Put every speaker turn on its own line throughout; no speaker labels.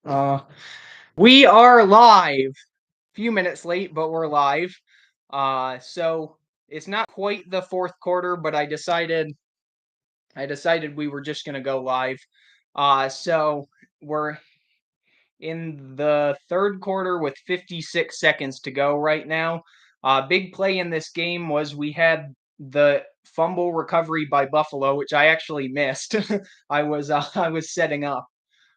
Uh, we are live. Few minutes late, but we're live. So it's not quite the fourth quarter, but I decided we were just gonna go live. So we're in the third quarter with 56 seconds to go right now. Big play in this game was we had the fumble recovery by Buffalo, which I actually missed. I was setting up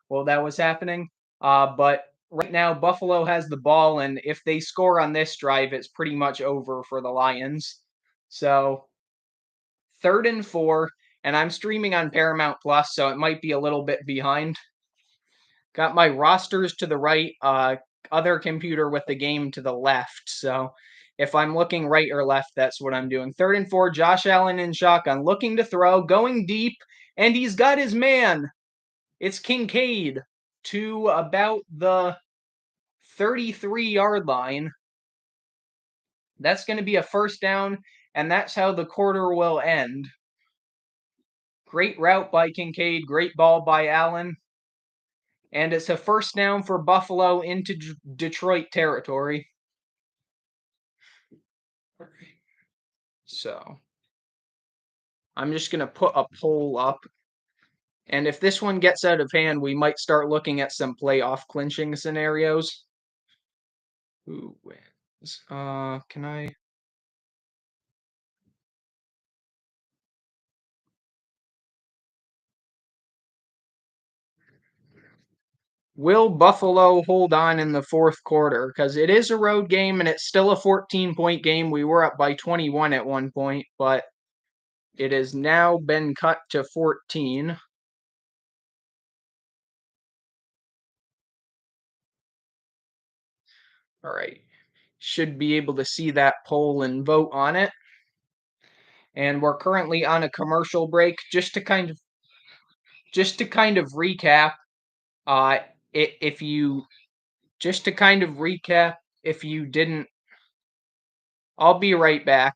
while that was happening. But right now, Buffalo has the ball, and if they score on this drive, it's pretty much over for the Lions. So third and four, and I'm streaming on Paramount Plus, so it might be a little bit behind. Got my rosters to the right, other computer with the game to the left. So if I'm looking right or left, that's what I'm doing. Third and four, Josh Allen in shotgun, looking to throw, going deep, and he's got his man. It's Kincaid to about the 33-yard line. That's going to be a first down, and that's how the quarter will end. Great route by Kincaid, great ball by Allen, and it's a first down for Buffalo into Detroit territory. So I'm just going to put a poll up, and if this one gets out of hand, we might start looking at some playoff clinching scenarios. Who wins? Can I? Will Buffalo hold on in the fourth quarter? Because it is a road game and it's still a 14-point game. We were up by 21 at one point, but it has now been cut to 14. All right. Should be able to see that poll and vote on it. And we're currently on a commercial break. Just to kind of recap, uh if you just to kind of recap, if you didn't, I'll be right back.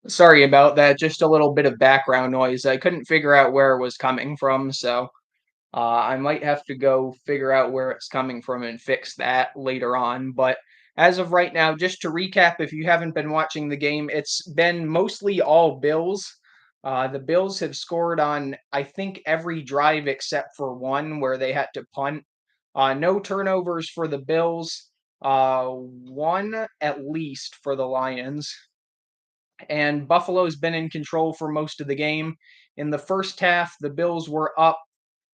Sorry about that. Just a little bit of background noise. I couldn't figure out where it was coming from, so I might have to go figure out where it's coming from and fix that later on. But as of right now, just to recap, if you haven't been watching the game, it's been mostly all Bills. The Bills have scored on, I think, every drive except for one where they had to punt. No turnovers for the Bills. One at least for the Lions, and Buffalo's been in control for most of the game. In the first half, the Bills were up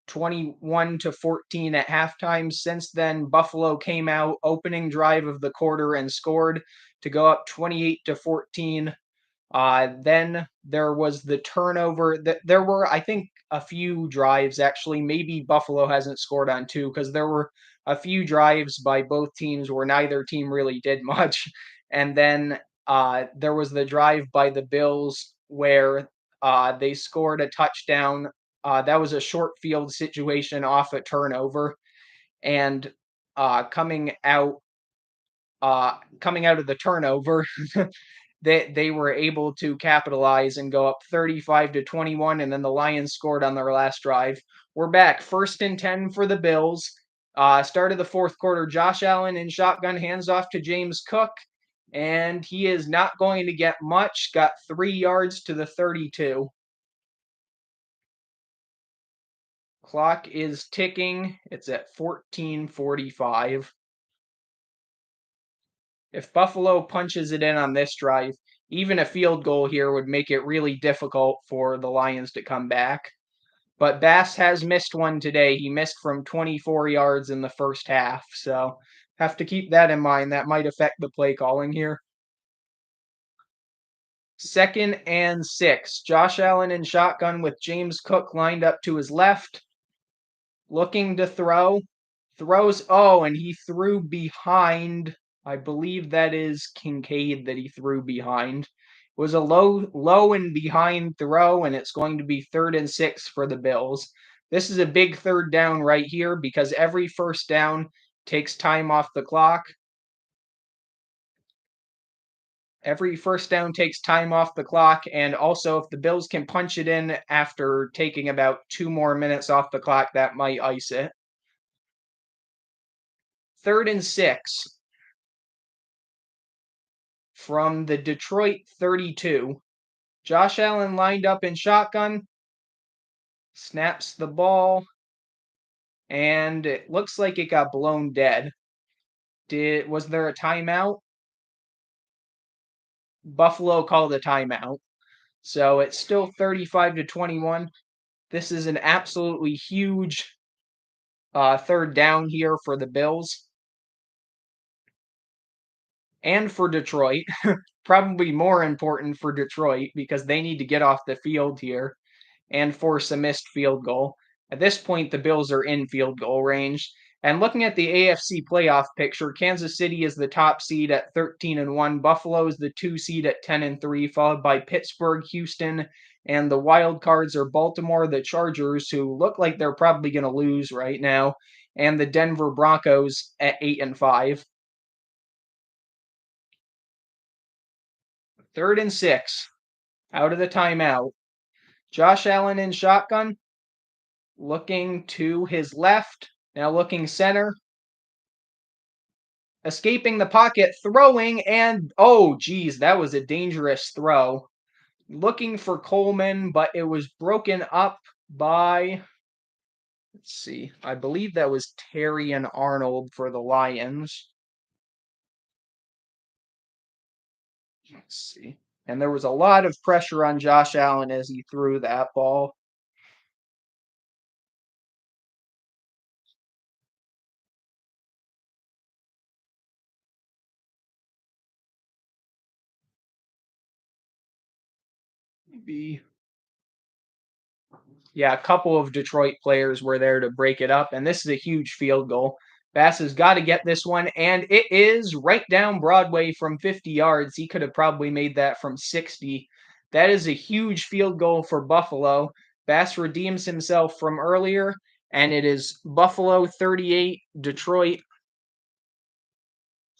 21-14 at halftime. Since then, Buffalo came out opening drive of the quarter and scored to go up 28-14. Then there was the turnover. There were, I think, a few drives actually. Maybe Buffalo hasn't scored on two because there were a few drives by both teams where neither team really did much. And then there was the drive by the Bills where they scored a touchdown. That was a short field situation off a turnover, and uh, coming out coming out of the turnover, they were able to capitalize and go up 35-21, and then the Lions scored on their last drive. We're back, first and 10 for the Bills. Start of the fourth quarter, Josh Allen in shotgun, hands off to James Cook, and he is not going to get much. Got 3 yards to the 32. Clock is ticking. It's at 14:45. If Buffalo punches it in on this drive, even a field goal here would make it really difficult for the Lions to come back. But Bass has missed one today. He missed from 24 yards in the first half. So have to keep that in mind. That might affect the play calling here. Second and 6. Josh Allen in shotgun with James Cook lined up to his left, looking to throw. Throws, oh, and he threw behind. I believe that is Kincaid that he threw behind. was a low and behind throw, and it's going to be 3rd and 6 for the Bills. This is a big 3rd down right here because every 1st down takes time off the clock. Every 1st down takes time off the clock, and also if the Bills can punch it in after taking about 2 more minutes off the clock, that might ice it. 3rd and 6 from the Detroit 32. Josh Allen lined up in shotgun, snaps the ball, and it looks like it got blown dead. Was there a timeout? Buffalo called a timeout. So it's still 35-21. This is an absolutely huge 3rd down here for the Bills and for Detroit. Probably more important for Detroit because they need to get off the field here and force a missed field goal. At this point, the Bills are in field goal range. And looking at the AFC playoff picture, Kansas City is the top seed at 13-1. Buffalo is the 2 seed at 10-3, followed by Pittsburgh, Houston, and the wild cards are Baltimore, the Chargers, who look like they're probably going to lose right now, and the Denver Broncos at 8-5. 3rd and 6, out of the timeout. Josh Allen in shotgun, looking to his left, now looking center, escaping the pocket, throwing, and oh, geez, that was a dangerous throw. Looking for Coleman, but it was broken up by, let's see, I believe that was Terrion Arnold for the Lions. Let's see. And there was a lot of pressure on Josh Allen as he threw that ball. Maybe, yeah, a couple of Detroit players were there to break it up, and this is a huge field goal. Bass has got to get this one, and it is right down Broadway from 50 yards. He could have probably made that from 60. That is a huge field goal for Buffalo. Bass redeems himself from earlier, and it is Buffalo 38, Detroit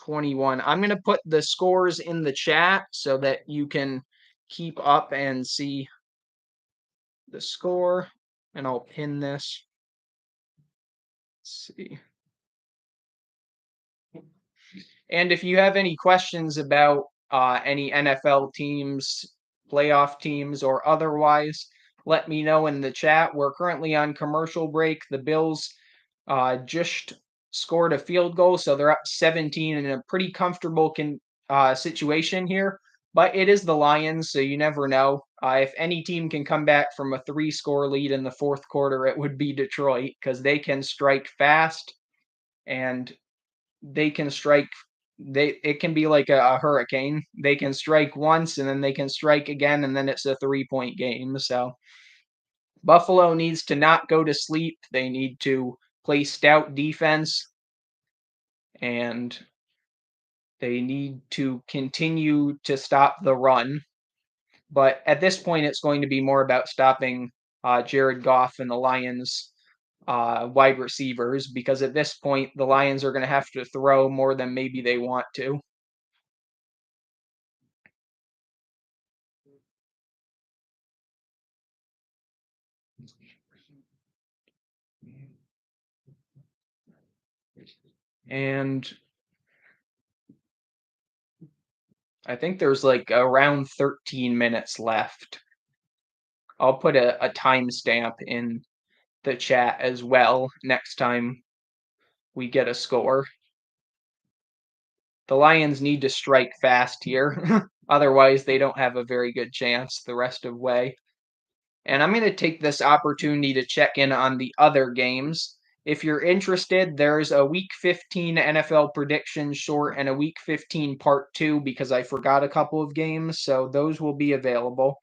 21. I'm going to put the scores in the chat so that you can keep up and see the score, and I'll pin this. Let's see. And if you have any questions about any NFL teams, playoff teams, or otherwise, let me know in the chat. We're currently on commercial break. The Bills just scored a field goal, so they're up 17 in a pretty comfortable situation here. But it is the Lions, so you never know. If any team can come back from a 3-score lead in the 4th quarter, it would be Detroit because they can strike fast and they can strike. It can be like a hurricane. They can strike once and then they can strike again, and then it's a 3-point game. So Buffalo needs to not go to sleep. They need to play stout defense, and they need to continue to stop the run. But at this point, it's going to be more about stopping Jared Goff and the Lions wide receivers, because at this point, the Lions are going to have to throw more than maybe they want to. And I think there's like around 13 minutes left. I'll put a timestamp in the chat as well next time we get a score. The Lions need to strike fast here. Otherwise, they don't have a very good chance the rest of way. And I'm going to take this opportunity to check in on the other games. If you're interested, there's a Week 15 NFL prediction short and a Week 15 Part 2 because I forgot a couple of games, so those will be available.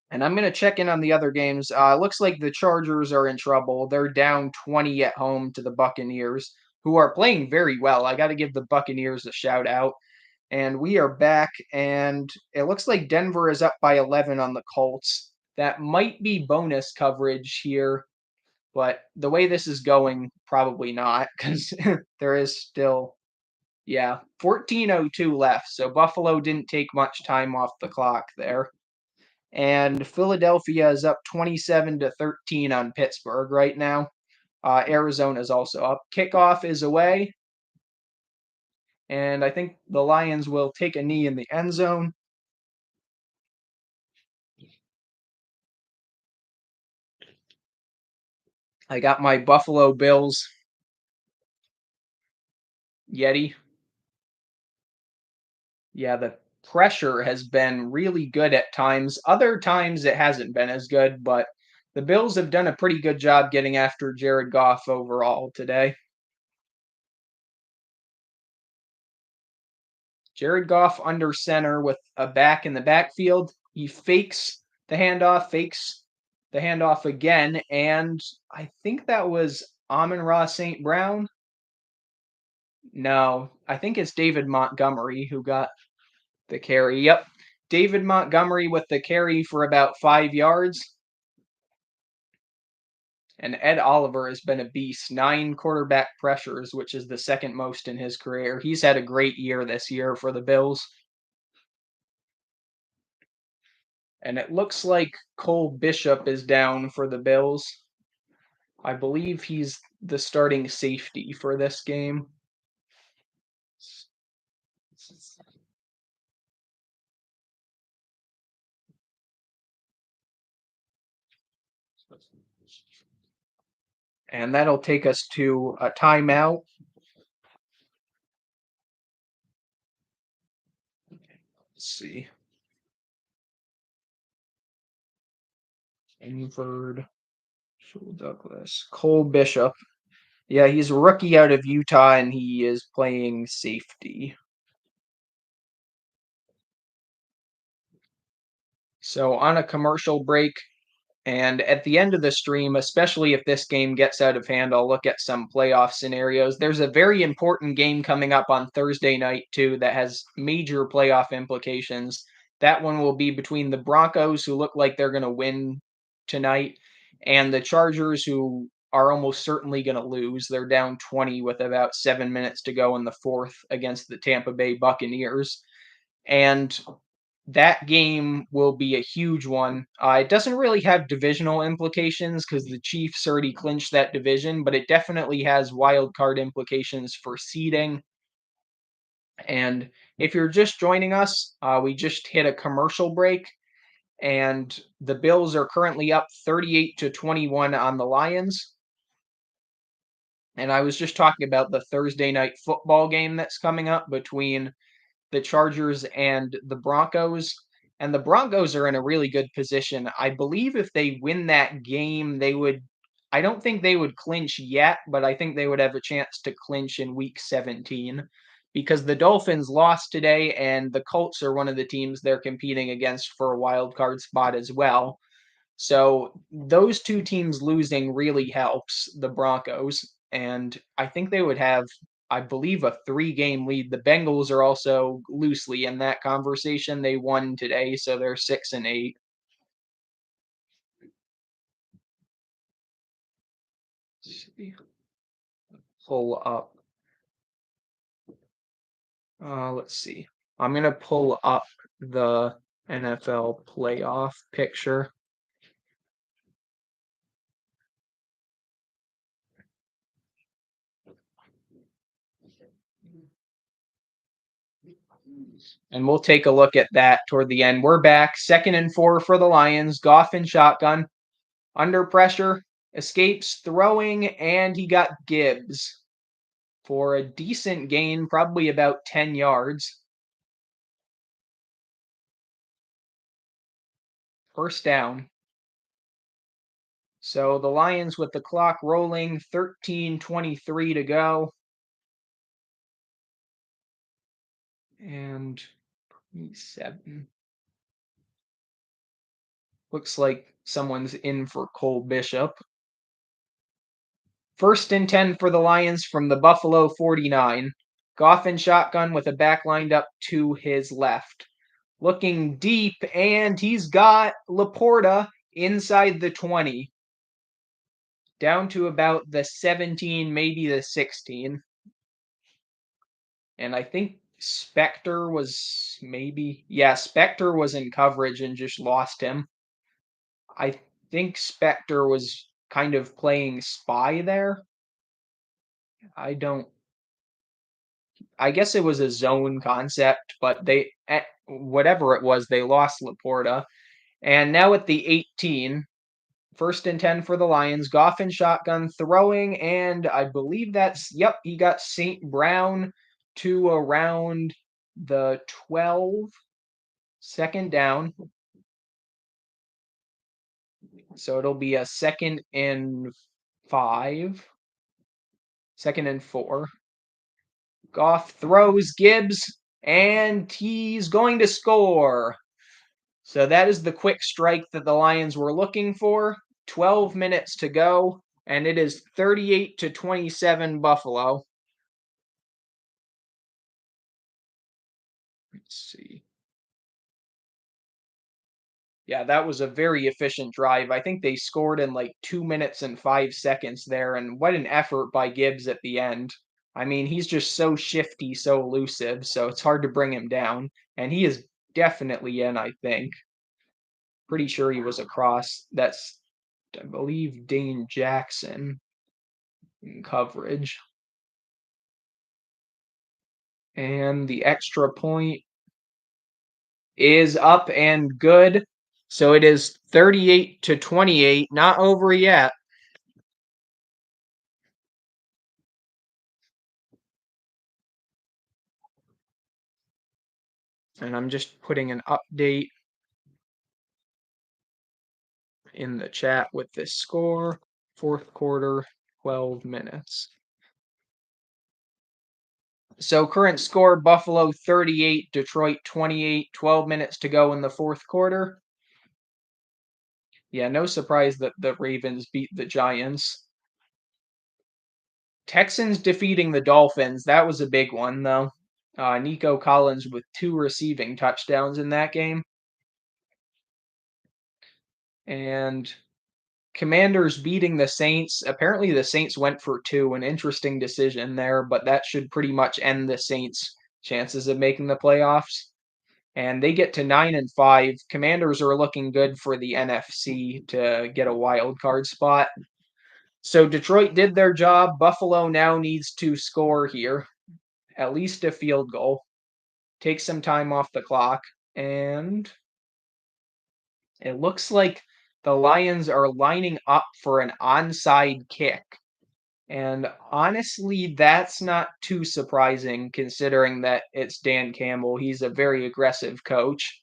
And I'm going to check in on the other games. Looks like the Chargers are in trouble. They're down 20 at home to the Buccaneers, who are playing very well. I got to give the Buccaneers a shout out. And we are back, and it looks like Denver is up by 11 on the Colts. That might be bonus coverage here, but the way this is going, probably not, because there is still, yeah, 14:02 left. So Buffalo didn't take much time off the clock there. And Philadelphia is up 27-13 on Pittsburgh right now. Arizona is also up. Kickoff is away, and I think the Lions will take a knee in the end zone. I got my Buffalo Bills Yeti. Yeah, the pressure has been really good at times. Other times it hasn't been as good, but the Bills have done a pretty good job getting after Jared Goff overall today. Jared Goff under center with a back in the backfield. He fakes the handoff again, and I think that was Amon-Ra St. Brown. No, I think it's David Montgomery who got the carry. Yep. David Montgomery with the carry for about 5 yards. And Ed Oliver has been a beast. 9 quarterback pressures, which is the second most in his career. He's had a great year this year for the Bills. And it looks like Cole Bishop is down for the Bills. I believe he's the starting safety for this game. And that'll take us to a timeout. Let's see. Inford, Douglas, Cole Bishop. Yeah, he's a rookie out of Utah, and he is playing safety. So on a commercial break, and at the end of the stream, especially if this game gets out of hand, I'll look at some playoff scenarios. There's a very important game coming up on Thursday night, too, that has major playoff implications. That one will be between the Broncos, who look like they're going to win tonight, and the Chargers, who are almost certainly going to lose. They're down 20 with about 7 minutes to go in the fourth against the Tampa Bay Buccaneers. And that game will be a huge one. It doesn't really have divisional implications because the Chiefs already clinched that division, but it definitely has wild card implications for seeding. And if you're just joining us, we just hit a commercial break, and the Bills are currently up 38-21 on the Lions. And I was just talking about the Thursday night football game that's coming up between the Chargers and the Broncos. And the Broncos are in a really good position. I believe if they win that game, they would. I don't think they would clinch yet, but I think they would have a chance to clinch in week 17 because the Dolphins lost today, and the Colts are one of the teams they're competing against for a wild card spot as well. So those two teams losing really helps the Broncos. And I think they would have, I believe, a 3 game lead. The Bengals are also loosely in that conversation. They won today, so they're 6-8. Pull up. Let's see. I'm gonna pull up the NFL playoff picture. And we'll take a look at that toward the end. We're back. 2nd and 4 for the Lions. Goff in shotgun. Under pressure. Escapes throwing, and he got Gibbs for a decent gain, probably about 10 yards. First down. So the Lions with the clock rolling, 13:23 to go. And 7. Looks like someone's in for Cole Bishop. 1st and 10 for the Lions from the Buffalo 49. Goff in shotgun with a back lined up to his left. Looking deep, and he's got Laporta inside the 20. Down to about the 17, maybe the 16. And I think Spectre was Spectre was in coverage and just lost him. I think Spectre was kind of playing spy there. I guess it was a zone concept, but whatever it was, they lost Laporta. And now at the 18, 1st and 10 for the Lions. Goff in shotgun throwing, and I believe he got St. Brown to around the 12, 2nd down. So it'll be a 2nd and 5, 2nd and 4. Goff throws Gibbs, and he's going to score. So that is the quick strike that the Lions were looking for. 12 minutes to go, and it is 38-27 Buffalo. Let's see. Yeah, that was a very efficient drive. I think they scored in like 2 minutes and 5 seconds there, and what an effort by Gibbs at the end. I mean, he's just so shifty, so elusive, so it's hard to bring him down, and he is definitely in, I think. Pretty sure he was across. That's, I believe, Dane Jackson in coverage. And the extra point is up and good. So it is 38-28, not over yet. And I'm just putting an update in the chat with this score. 4th quarter, 12 minutes. So current score, Buffalo 38, Detroit 28, 12 minutes to go in the 4th quarter. Yeah, no surprise that the Ravens beat the Giants. Texans defeating the Dolphins, that was a big one, though. Nico Collins with 2 receiving touchdowns in that game. And Commanders beating the Saints. Apparently, the Saints went for 2, an interesting decision there, but that should pretty much end the Saints' chances of making the playoffs. And they get to 9-5. Commanders are looking good for the NFC to get a wild card spot. So Detroit did their job. Buffalo now needs to score here, at least a field goal. Take some time off the clock. And it looks like the Lions are lining up for an onside kick. And honestly, that's not too surprising considering that it's Dan Campbell. He's a very aggressive coach.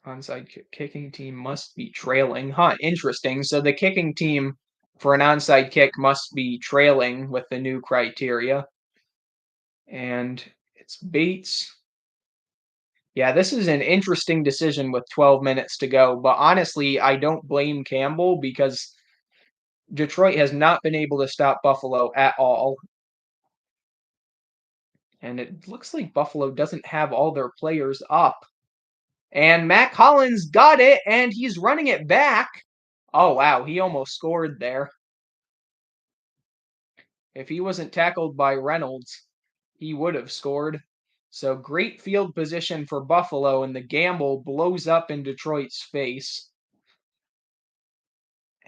Onside kicking team must be trailing. Interesting. So the kicking team for an onside kick must be trailing with the new criteria. And it's Bates. Yeah, this is an interesting decision with 12 minutes to go, but honestly, I don't blame Campbell because Detroit has not been able to stop Buffalo at all. And it looks like Buffalo doesn't have all their players up. And Matt Collins got it, and he's running it back. Oh, wow, he almost scored there. If he wasn't tackled by Reynolds, he would have scored. So great field position for Buffalo, and the gamble blows up in Detroit's face.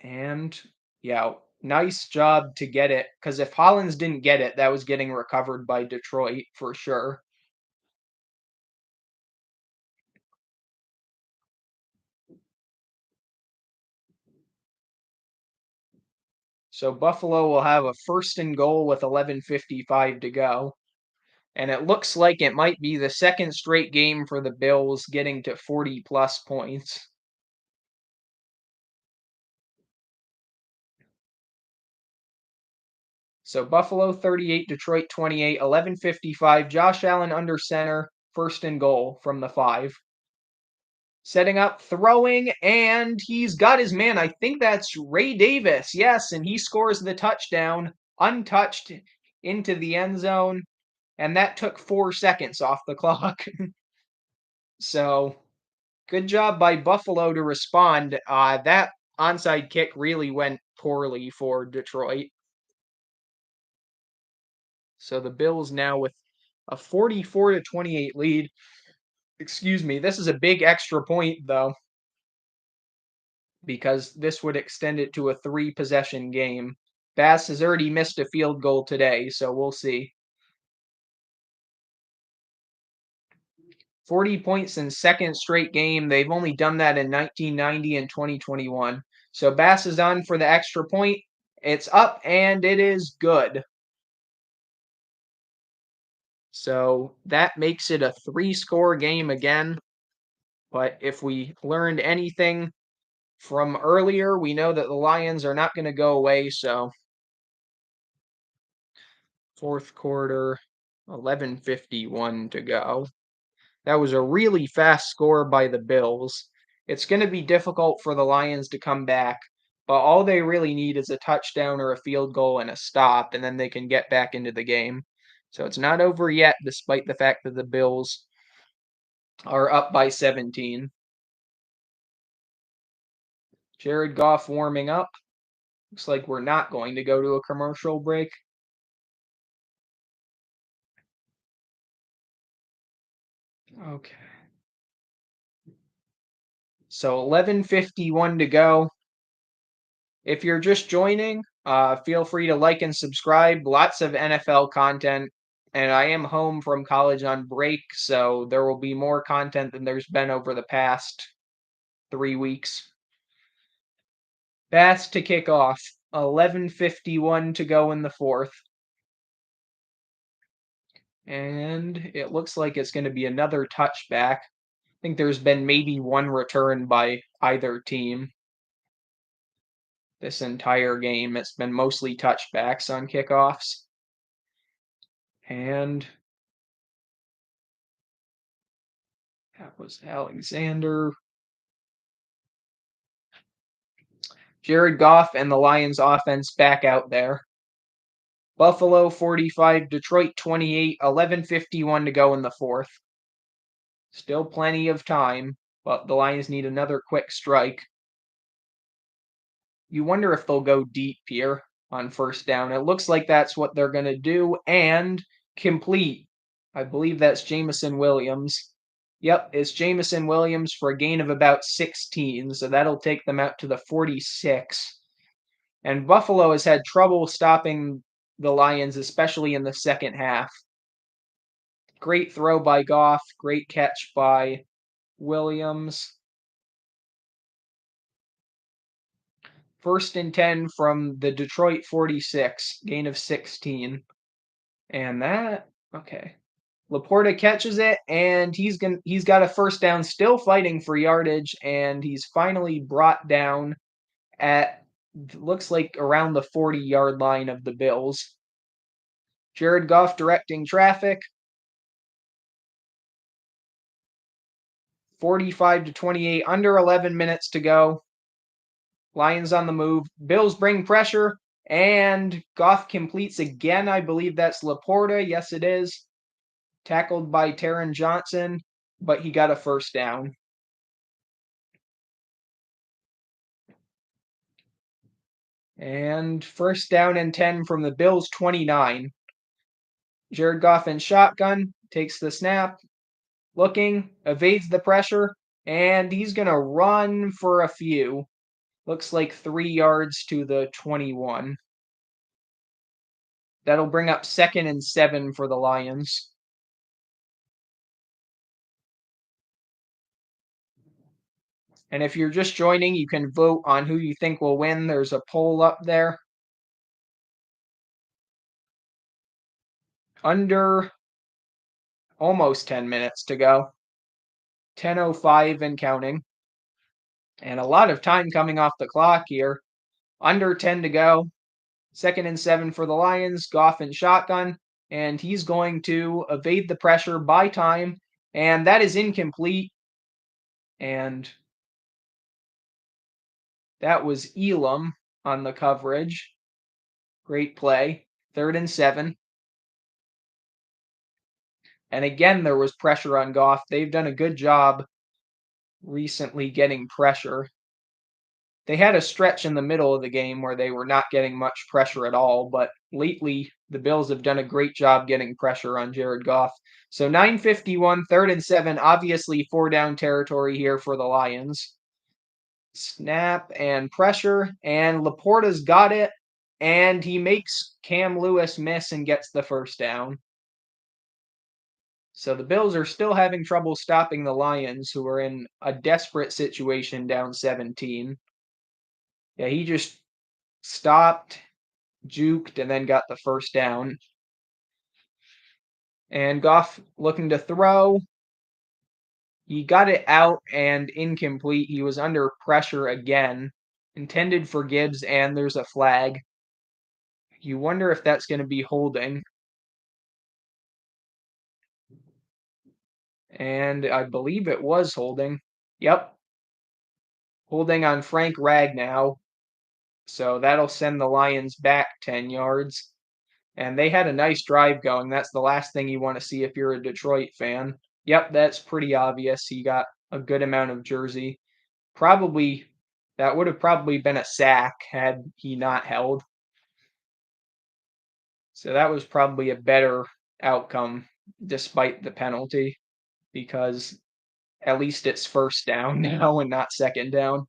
And yeah, nice job to get it. Because if Hollins didn't get it, that was getting recovered by Detroit for sure. So Buffalo will have a 1st and goal with 11:55 to go. And it looks like it might be the 2nd straight game for the Bills getting to 40 plus points. So Buffalo 38, Detroit 28, 11:55. Josh Allen under center, 1st and goal from the 5. Setting up, throwing, and he's got his man. I think that's Ray Davis. Yes, and he scores the touchdown untouched into the end zone, and that took 4 seconds off the clock. So, good job by Buffalo to respond. That onside kick really went poorly for Detroit. So the Bills now with a 44-28 lead. Excuse me. This is a big extra point though, because this would extend it to a 3-possession game. Bass has already missed a field goal today, so we'll see. 40 points in second straight game. They've only done that in 1990 and 2021. So Bass is on for the extra point. It's up and it is good. So that makes it a 3-score game again. But if we learned anything from earlier, we know that the Lions are not going to go away. So fourth quarter, 11:51 to go. That was a really fast score by the Bills. It's going to be difficult for the Lions to come back, but all they really need is a touchdown or a field goal and a stop, and then they can get back into the game. So it's not over yet, despite the fact that the Bills are up by 17. Jared Goff warming up. Looks like we're not going to go to a commercial break. Okay. So 11:51 to go. If you're just joining, feel free to like and subscribe. Lots of NFL content. And I am home from college on break, so there will be more content than there's been over the past 3 weeks. Bass to kick off. 11:51 to go in the fourth. And it looks like it's going to be another touchback. I think there's been maybe one return by either team this entire game. It's been mostly touchbacks on kickoffs. And that was Alexander. Jared Goff and the Lions offense back out there. Buffalo 45, Detroit 28, 11:51 to go in the fourth. Still plenty of time, but the Lions need another quick strike. You wonder if they'll go deep here on first down. It looks like that's what they're going to do, and complete. I believe that's Jameson Williams. Yep, it's Jameson Williams for a gain of about 16, so that'll take them out to the 46. And Buffalo has had trouble stopping the Lions, especially in the second half. Great throw by Goff, great catch by Williams. First and 10 from the Detroit 46, gain of 16. And that, okay. Laporta catches it, and he's got a first down, still fighting for yardage, and he's finally brought down at, looks like, around the 40-yard line of the Bills. Jared Goff directing traffic. 45-28, under 11 minutes to go. Lions on the move. Bills bring pressure, and Goff completes again. I believe that's Laporta. Yes, it is. Tackled by Taron Johnson, but he got a first down. And first down and 10 from the Bills 29. Jared Goff in shotgun, takes the snap, looking, evades the pressure, and he's going to run for a few. Looks like 3 yards to the 21. That'll bring up second and 7 for the Lions. And if you're just joining, you can vote on who you think will win. There's a poll up there. Under almost 10 minutes to go. 10:05 and counting. And a lot of time coming off the clock here. Under 10 to go. Second and 7 for the Lions. Goff in shotgun. And he's going to evade the pressure by time. And that is incomplete. and that was Elam on the coverage. Great play. 3rd and 7. And again, there was pressure on Goff. They've done a good job recently getting pressure. They had a stretch in the middle of the game where they were not getting much pressure at all, but lately the Bills have done a great job getting pressure on Jared Goff. So 9:51, 3rd and 7, obviously 4-down territory here for the Lions. Snap and pressure, and Laporta's got it, and he makes Cam Lewis miss and gets the 1st down. So the Bills are still having trouble stopping the Lions, who are in a desperate situation down 17. Yeah, he just stopped, juked, and then got the 1st down. And Goff looking to throw. He got it out and incomplete. He was under pressure again. Intended for Gibbs, and there's a flag. You wonder if that's going to be holding. And I believe it was holding. Yep. Holding on Frank Ragnow. So that'll send the Lions back 10 yards. And they had a nice drive going. That's the last thing you want to see if you're a Detroit fan. Yep, that's pretty obvious. He got a good amount of jersey. Probably, that would have probably been a sack had he not held. So that was probably a better outcome despite the penalty, because at least it's 1st down now and not 2nd down.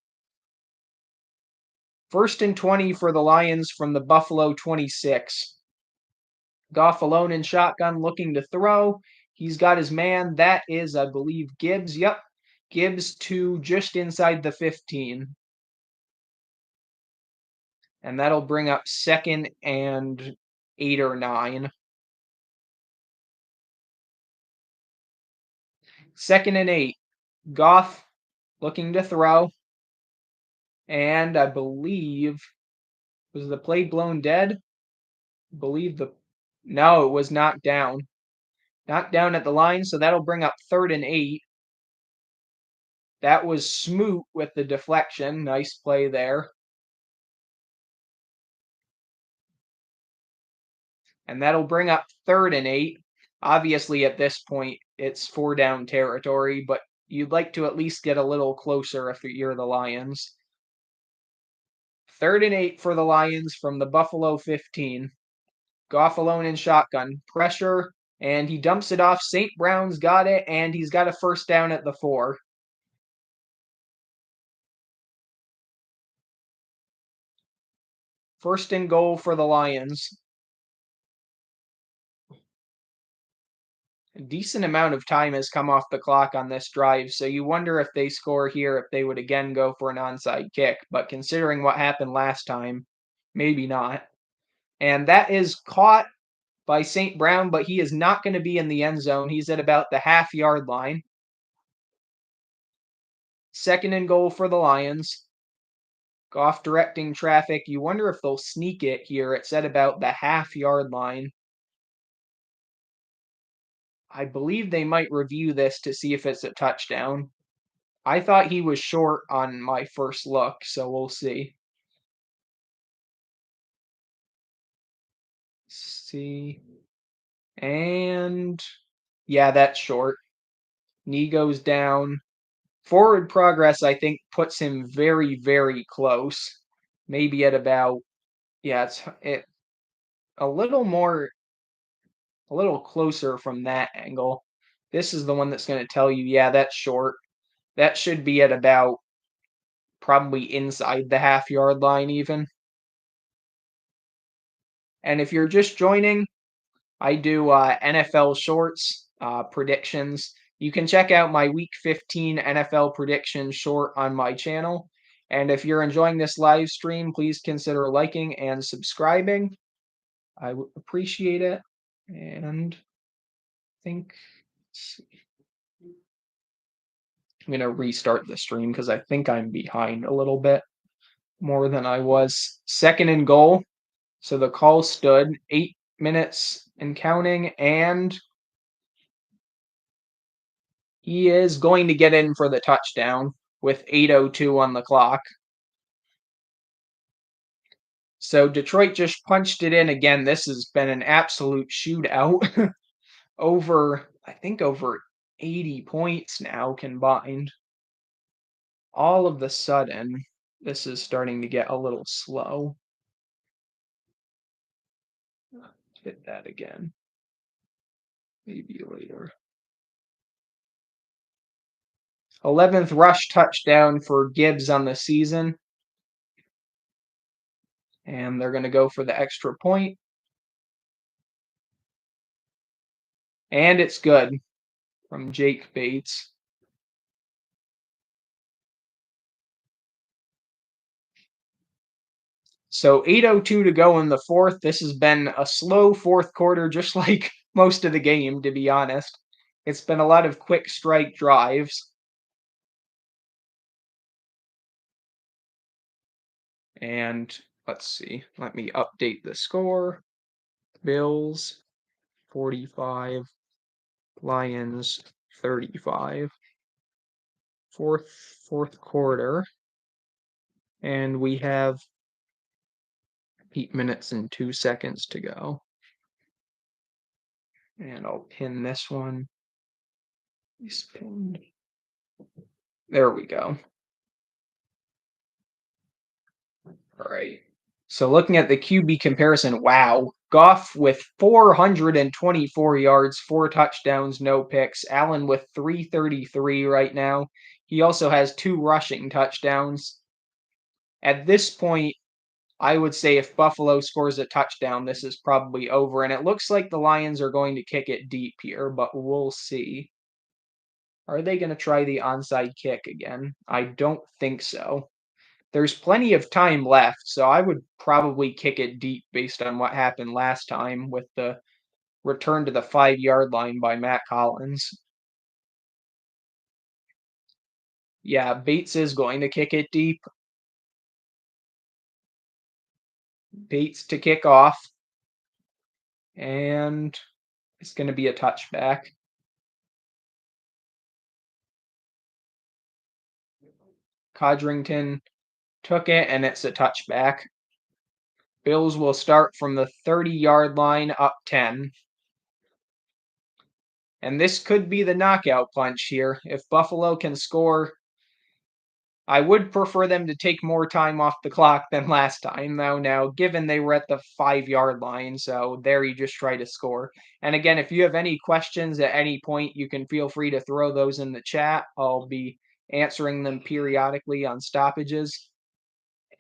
1st and 20 for the Lions from the Buffalo 26. Goff alone in shotgun looking to throw. He's got his man. That is, I believe, Gibbs. Yep. Gibbs to just inside the 15. And that'll bring up 2nd and 8 or 9. 2nd and 8. Goff looking to throw. And I believe, was the play blown dead? No, it was knocked down. Knocked down at the line, so that'll bring up 3rd and 8. That was Smoot with the deflection. Nice play there. And that'll bring up 3rd and 8. Obviously, at this point, it's 4-down territory, but you'd like to at least get a little closer if you're the Lions. 3rd and 8 for the Lions from the Buffalo 15. Goff alone in shotgun. Pressure, and he dumps it off. St. Brown's got it, and he's got a 1st down at the 4. 1st and goal for the Lions. A decent amount of time has come off the clock on this drive, so you wonder if they score here, if they would again go for an onside kick. But considering what happened last time, maybe not. And that is caught by St. Brown, but he is not going to be in the end zone. He's at about the half-yard line. 2nd and goal for the Lions. Goff directing traffic. You wonder if they'll sneak it here. It's at about the half-yard line. I believe they might review this to see if it's a touchdown. I thought he was short on my first look, so we'll see. See. And yeah, that's short. Knee goes down. Forward progress, I think, puts him very, very close. Maybe at about, yeah, it's a little more, a little closer from that angle. This is the one that's going to tell you, yeah, that's short. That should be at about probably inside the half-yard line even. And if you're just joining, I do NFL shorts, predictions. You can check out my Week 15 NFL prediction short on my channel. And if you're enjoying this live stream, please consider liking and subscribing. I would appreciate it. And I think, I'm going to restart the stream because I think I'm behind a little bit more than I was. 2nd and goal. So the call stood 8 minutes and counting, and He is going to get in for the touchdown with 8:02 on the clock. So Detroit just punched it in again. This has been an absolute shootout. I think over 80 points now combined. All of the sudden, this is starting to get a little slow. Hit that again. Maybe later. 11th rush touchdown for Gibbs on the season. And they're going to go for the extra point. And it's good from Jake Bates. So 8:02 to go in the fourth. This has been a slow fourth quarter, just like most of the game, to be honest. It's been a lot of quick strike drives. And let's see. Let me update the score. Bills 45, Lions 35. Fourth quarter. And we have 8 minutes and 2 seconds to go. And I'll pin this one. It's pinned. There we go. All right. So looking at the QB comparison, wow. Goff with 424 yards, 4 touchdowns, no picks. Allen with 333 right now. He also has 2 rushing touchdowns. At this point, I would say if Buffalo scores a touchdown, this is probably over. And it looks like the Lions are going to kick it deep here, but we'll see. Are they going to try the onside kick again? I don't think so. There's plenty of time left, so I would probably kick it deep based on what happened last time with the return to the 5-yard line by Matt Collins. Yeah, Bates is going to kick it deep. Bates to kick off. And it's going to be a touchback. Codrington took it, and it's a touchback. Bills will start from the 30-yard line up 10. And this could be the knockout punch here. If Buffalo can score, I would prefer them to take more time off the clock than last time, though. Now, given they were at the 5-yard line, so there you just try to score. And again, if you have any questions at any point, you can feel free to throw those in the chat. I'll be answering them periodically on stoppages.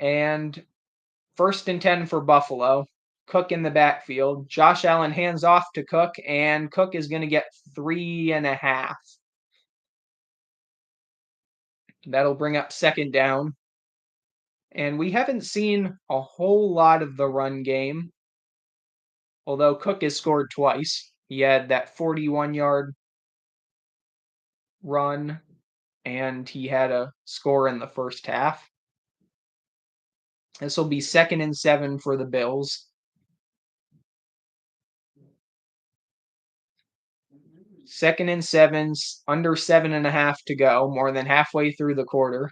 And 1st and 10 for Buffalo. Cook in the backfield. Josh Allen hands off to Cook, and Cook is going to get 3.5. That'll bring up 2nd down. And we haven't seen a whole lot of the run game, although Cook has scored twice. He had that 41-yard run, and he had a score in the first half. This will be 2nd and 7 for the Bills. 2nd and 7, under 7.5 to go, more than halfway through the quarter.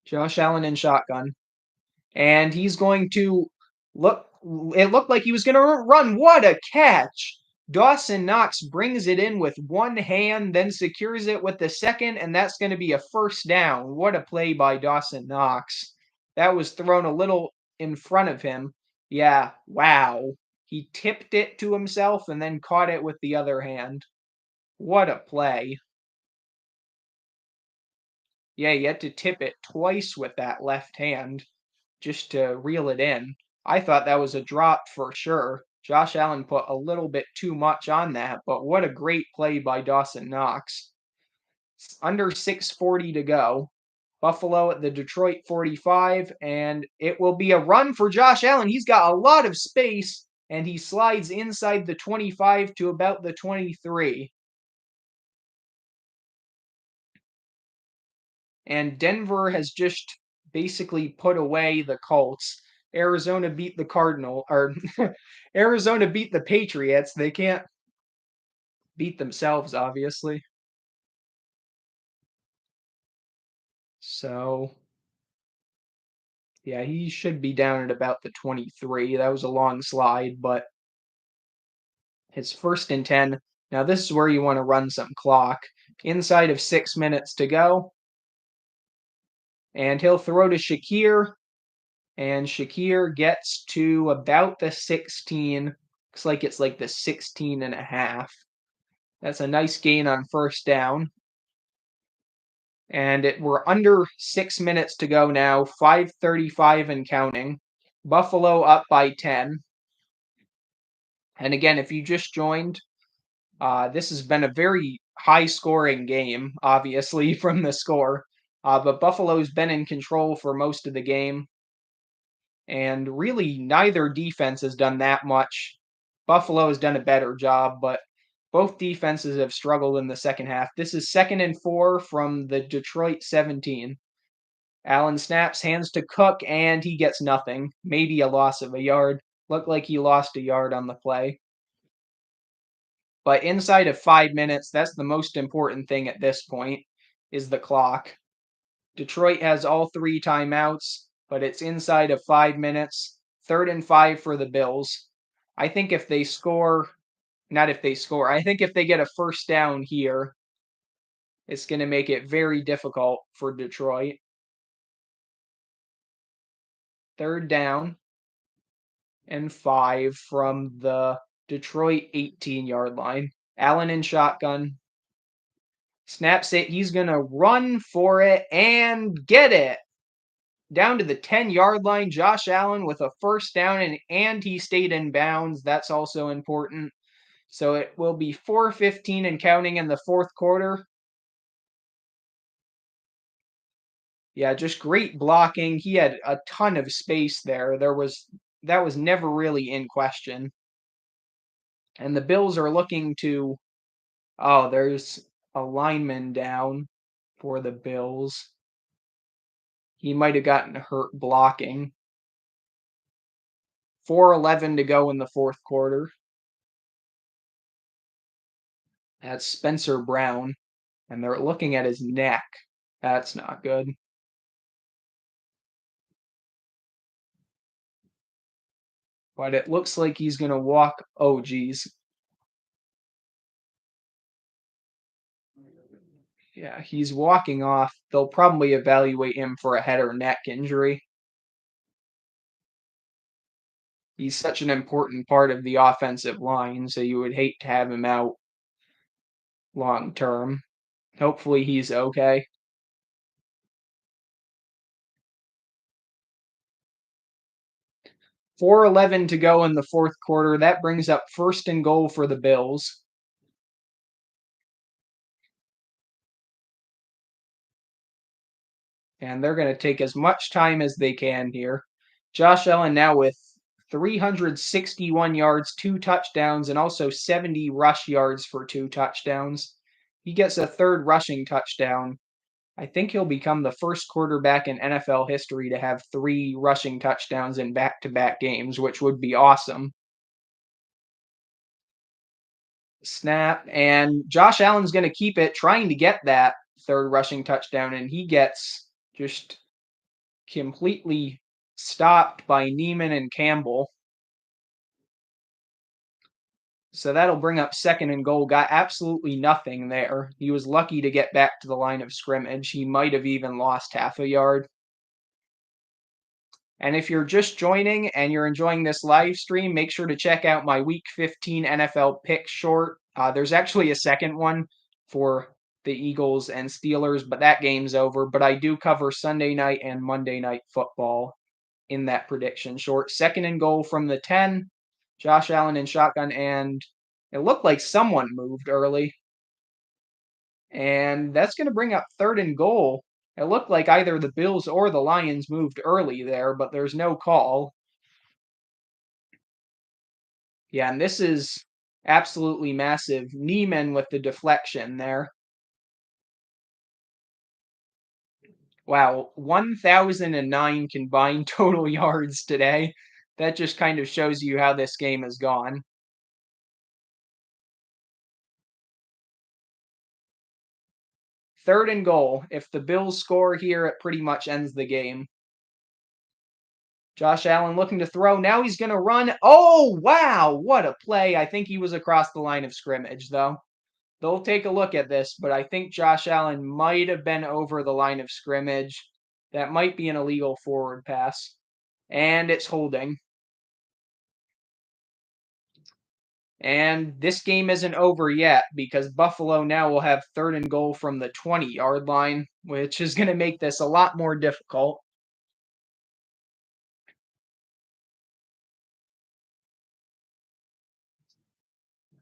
Josh Allen in shotgun. And he's going to look. It looked like he was going to run. What a catch! Dawson Knox brings it in with one hand, then secures it with the second, and that's going to be a 1st down. What a play by Dawson Knox. That was thrown a little in front of him. Yeah, wow. He tipped it to himself and then caught it with the other hand. What a play. Yeah, he had to tip it twice with that left hand just to reel it in. I thought that was a drop for sure. Josh Allen put a little bit too much on that, but what a great play by Dawson Knox. Under 6:40 to go. Buffalo at the Detroit 45, and it will be a run for Josh Allen. He's got a lot of space, and he slides inside the 25 to about the 23. And Denver has just basically put away the Colts. Arizona beat the Cardinal or Arizona beat the Patriots. They can't beat themselves, obviously. So, yeah, he should be down at about the 23. That was a long slide, but his 1st and 10. Now, this is where you want to run some clock. Inside of 6 minutes to go, and he'll throw to Shakir, and Shakir gets to about the 16. Looks like it's like the 16 and a half. That's a nice gain on 1st down. And we're under 6 minutes to go now, 5:35 and counting. Buffalo up by 10. And again, if you just joined, this has been a very high scoring game, obviously, from the score. But Buffalo's been in control for most of the game. And really, neither defense has done that much. Buffalo has done a better job, but both defenses have struggled in the second half. This is 2nd and 4 from the Detroit 17. Allen snaps, hands to Cook, and he gets nothing. Maybe a loss of a yard. Looked like he lost a yard on the play. But inside of 5 minutes, that's the most important thing at this point, is the clock. Detroit has all 3 timeouts, but it's inside of 5 minutes. 3rd and 5 for the Bills. I think if they score, not if they score, I think if they get a 1st down here, it's going to make it very difficult for Detroit. 3rd down and 5 from the Detroit 18-yard line. Allen in shotgun. Snaps it. He's going to run for it and get it. Down to the 10-yard line. Josh Allen with a 1st down, and he stayed in bounds. That's also important. So it will be 4:15 and counting in the 4th quarter. Yeah, just great blocking. He had a ton of space there. That was never really in question. And the Bills are looking to, oh, there's a lineman down for the Bills. He might have gotten hurt blocking. 4:11 to go in the 4th quarter. That's Spencer Brown, and they're looking at his neck. That's not good. But it looks like he's going to walk. Oh, geez. Yeah, he's walking off. They'll probably evaluate him for a head or neck injury. He's such an important part of the offensive line, so you would hate to have him out long term. Hopefully he's okay. 4:11 to go in the 4th quarter. That brings up 1st and goal for the Bills. And they're going to take as much time as they can here. Josh Allen now with 361 yards, 2 touchdowns, and also 70 rush yards for 2 touchdowns. He gets a 3rd rushing touchdown. I think he'll become the first quarterback in NFL history to have 3 rushing touchdowns in back-to-back games, which would be awesome. Snap, and Josh Allen's going to keep it, trying to get that 3rd rushing touchdown, and he gets just completely stopped by Neiman and Campbell. So that'll bring up 2nd and goal. Got absolutely nothing there. He was lucky to get back to the line of scrimmage. He might have even lost half a yard. And if you're just joining and you're enjoying this live stream, make sure to check out my Week 15 NFL pick short. There's actually a second one for the Eagles and Steelers, but that game's over. But I do cover Sunday night and Monday night football in that prediction short. 2nd and goal from the 10. Josh Allen in shotgun, and it looked like someone moved early. And that's going to bring up 3rd and goal. It looked like either the Bills or the Lions moved early there, but there's no call. Yeah, and this is absolutely massive. Neiman with the deflection there. Wow, 1,009 combined total yards today. That just kind of shows you how this game has gone. 3rd and goal. If the Bills score here, it pretty much ends the game. Josh Allen looking to throw. Now he's going to run. Oh, wow. What a play. I think he was across the line of scrimmage, though. They'll take a look at this, but I think Josh Allen might have been over the line of scrimmage. That might be an illegal forward pass. And it's holding. And this game isn't over yet because Buffalo now will have 3rd and goal from the 20-yard line, which is going to make this a lot more difficult.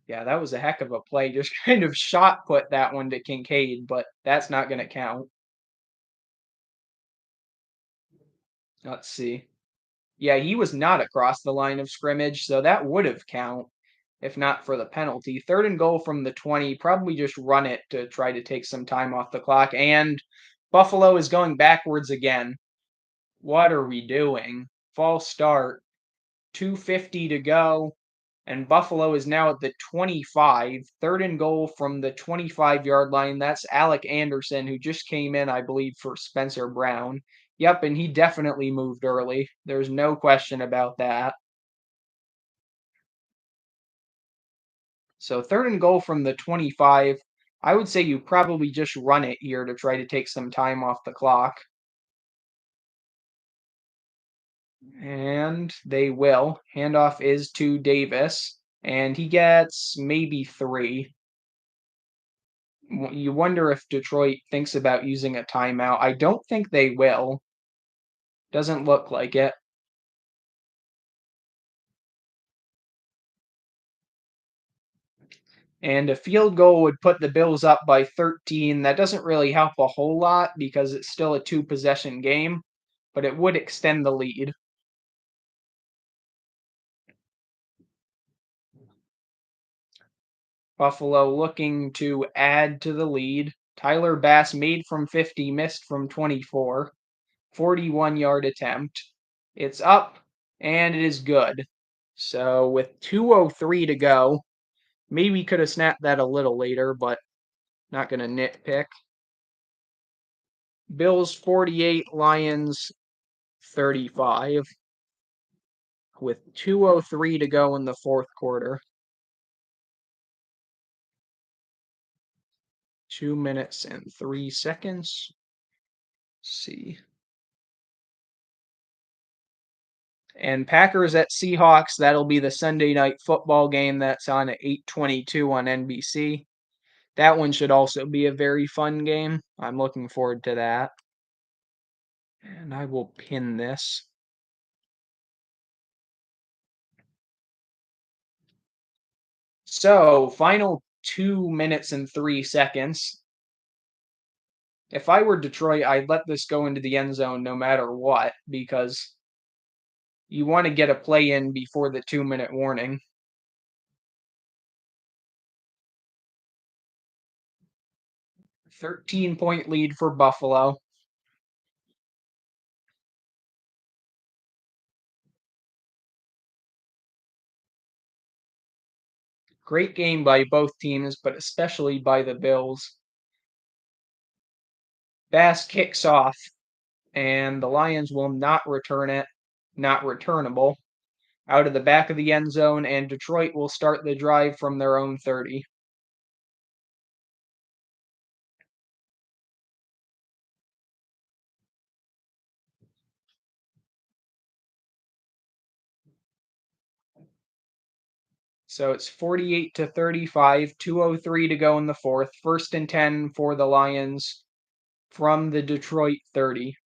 Yeah, that was a heck of a play. Just kind of shot put that one to Kincaid, but that's not going to count. Let's see. Yeah, he was not across the line of scrimmage, so that would have count if not for the penalty. 3rd and goal from the 20, probably just run it to try to take some time off the clock. And Buffalo is going backwards again. What are we doing? False start. 2:50 to go. And Buffalo is now at the 25, 3rd and goal from the 25-yard line. That's Alec Anderson, who just came in, I believe, for Spencer Brown. Yep, and he definitely moved early. There's no question about that. So 3rd and goal from the 25. I would say you probably just run it here to try to take some time off the clock. And they will. Handoff is to Davis, and he gets maybe 3. You wonder if Detroit thinks about using a timeout. I don't think they will. Doesn't look like it. And a field goal would put the Bills up by 13. That doesn't really help a whole lot because it's still a 2-possession game, but it would extend the lead. Buffalo looking to add to the lead. Tyler Bass made from 50, missed from 24. 41-yard attempt. It's up, and it is good. So with 2:03 to go, maybe could have snapped that a little later, but not going to nitpick. Bills 48, Lions 35 with 2:03 to go in the 4th quarter. 2 minutes and 3 seconds. Let's see. And Packers at Seahawks, that'll be the Sunday night football game that's on at 8:22 on NBC. That one should also be a very fun game. I'm looking forward to that. And I will pin this. So, final 2 minutes and 3 seconds. If I were Detroit, I'd let this go into the end zone no matter what, because you want to get a play in before the 2-minute warning. 13-point lead for Buffalo. Great game by both teams, but especially by the Bills. Bass kicks off, and the Lions will not return it. Not returnable. Out of the back of the end zone, and Detroit will start the drive from their own 30. So it's 48 to 35, 2:03 to go in the 4th. 1st and 10 for the Lions from the Detroit 30.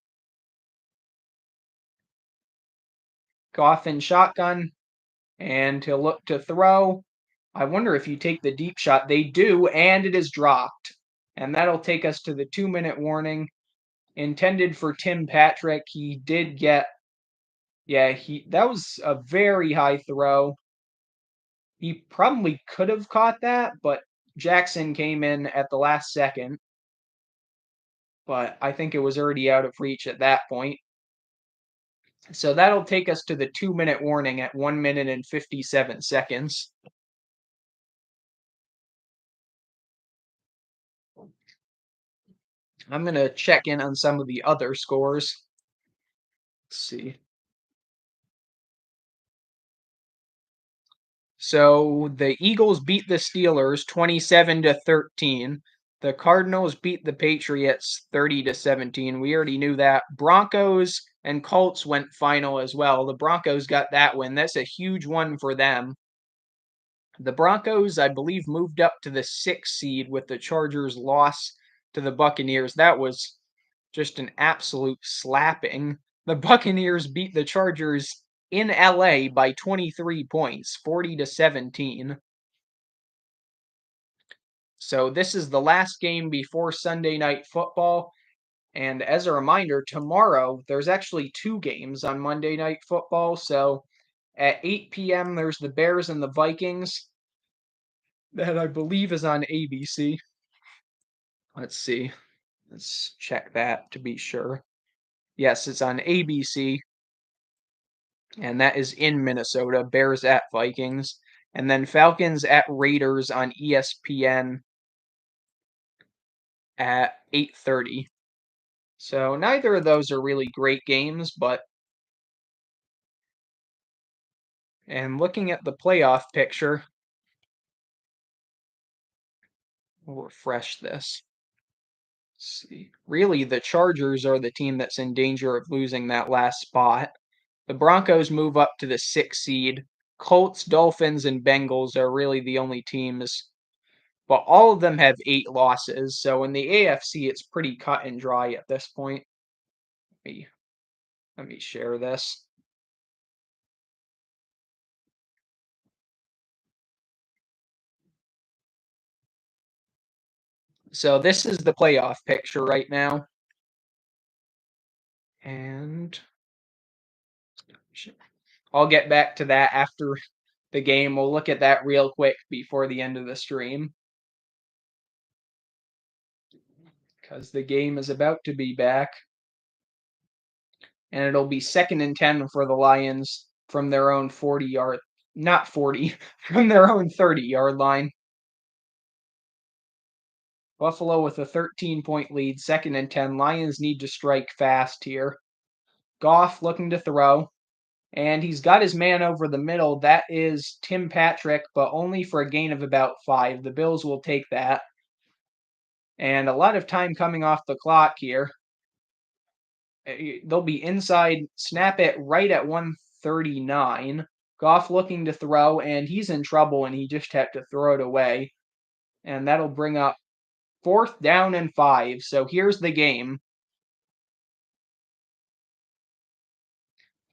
Goff in shotgun, and he'll look to throw. I wonder if you take the deep shot. They do, and it is dropped. And that'll take us to the 2-minute warning. Intended for Tim Patrick. He did get, yeah, that was a very high throw. He probably could have caught that, but Jackson came in at the last second. But I think it was already out of reach at that point. So that'll take us to the 2-minute warning at 1 minute and 57 seconds. I'm going to check in on some of the other scores. Let's see. So the Eagles beat the Steelers 27-13. The Cardinals beat the Patriots 30-17. We already knew that. Broncos and Colts went final as well. The Broncos got that win. That's a huge one for them. The Broncos, I believe, moved up to the 6th seed with the Chargers' loss to the Buccaneers. That was just an absolute slapping. The Buccaneers beat the Chargers in LA by 23 points, 40-17. So this is the last game before Sunday Night Football. And as a reminder, tomorrow there's actually two games on Monday Night Football. So at 8 p.m., there's the Bears and the Vikings. That I believe is on ABC. Let's see. Let's check that to be sure. Yes, it's on ABC, and that is in Minnesota. Bears at Vikings. And then Falcons at Raiders on ESPN at 8:30. So neither of those are really great games, but and looking at the playoff picture, we'll refresh this. Let's see. Really, the Chargers are the team that's in danger of losing that last spot. The Broncos move up to the 6th seed. Colts, Dolphins, and Bengals are really the only teams, but all of them have 8 losses. So in the AFC, it's pretty cut and dry at this point. Let me share this. So this is the playoff picture right now. And I'll get back to that after the game. We'll look at that real quick before the end of the stream. Because the game is about to be back. And it'll be 2nd and 10 for the Lions from their own 40-yard, not 40, from their own 30-yard line. Buffalo with a 13-point lead, 2nd and 10. Lions need to strike fast here. Goff looking to throw, and he's got his man over the middle. That is Tim Patrick, but only for a gain of about 5. The Bills will take that. And a lot of time coming off the clock here. They'll be inside, snap it right at 139. Goff looking to throw, and he's in trouble, and he just had to throw it away. And that'll bring up 4th down and 5. So here's the game.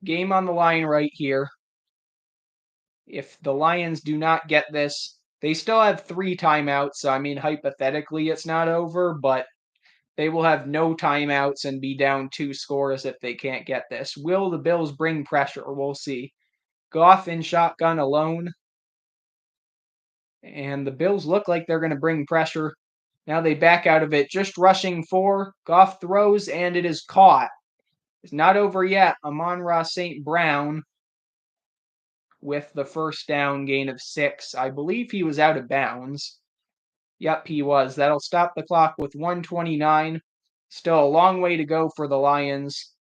Game on the line right here. If the Lions do not get this, they still have 3 timeouts. So, I mean, hypothetically, it's not over, but they will have no timeouts and be down 2 scores if they can't get this. Will the Bills bring pressure? We'll see. Goff in shotgun alone. And the Bills look like they're going to bring pressure. Now they back out of it, just rushing 4. Goff throws, and it is caught. It's not over yet. Amon-Ra St. Brown with the first down, gain of 6. I believe he was out of bounds. Yep, he was. That'll stop the clock with 129. Still a long way to go for the Lions.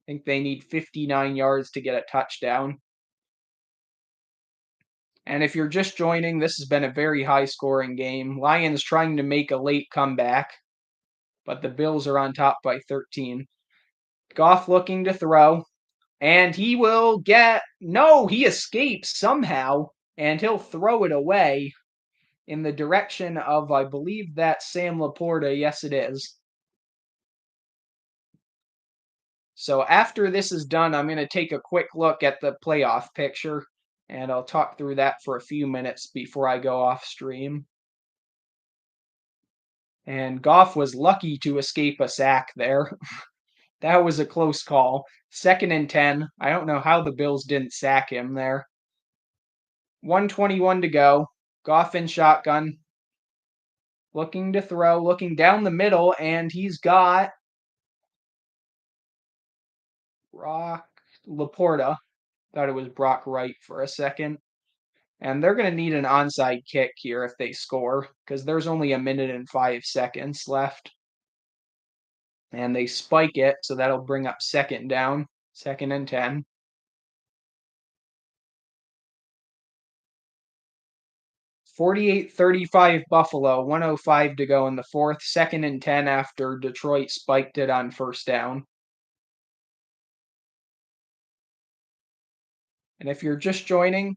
I think they need 59 yards to get a touchdown. And if you're just joining, this has been a very high-scoring game. Lions trying to make a late comeback, but the Bills are on top by 13. Goff looking to throw, and he will get... No, he escapes somehow, and he'll throw it away in the direction of, I believe that's Sam Laporta. Yes, it is. So after this is done, I'm going to take a quick look at the playoff picture, and I'll talk through that for a few minutes before I go off stream. And Goff was lucky to escape a sack there. That was a close call. 2nd and 10. I don't know how the Bills didn't sack him there. 1:21 to go. Goff in shotgun. Looking to throw, looking down the middle, and he's got Brock Laporta. Thought it was Brock Wright for a second. And they're going to need an onside kick here if they score, because there's only a minute and 5 seconds left. And they spike it, so that'll bring up second down, 2nd and 10. 48-35 Buffalo, 105 to go in the fourth, 2nd and 10 after Detroit spiked it on first down. And if you're just joining,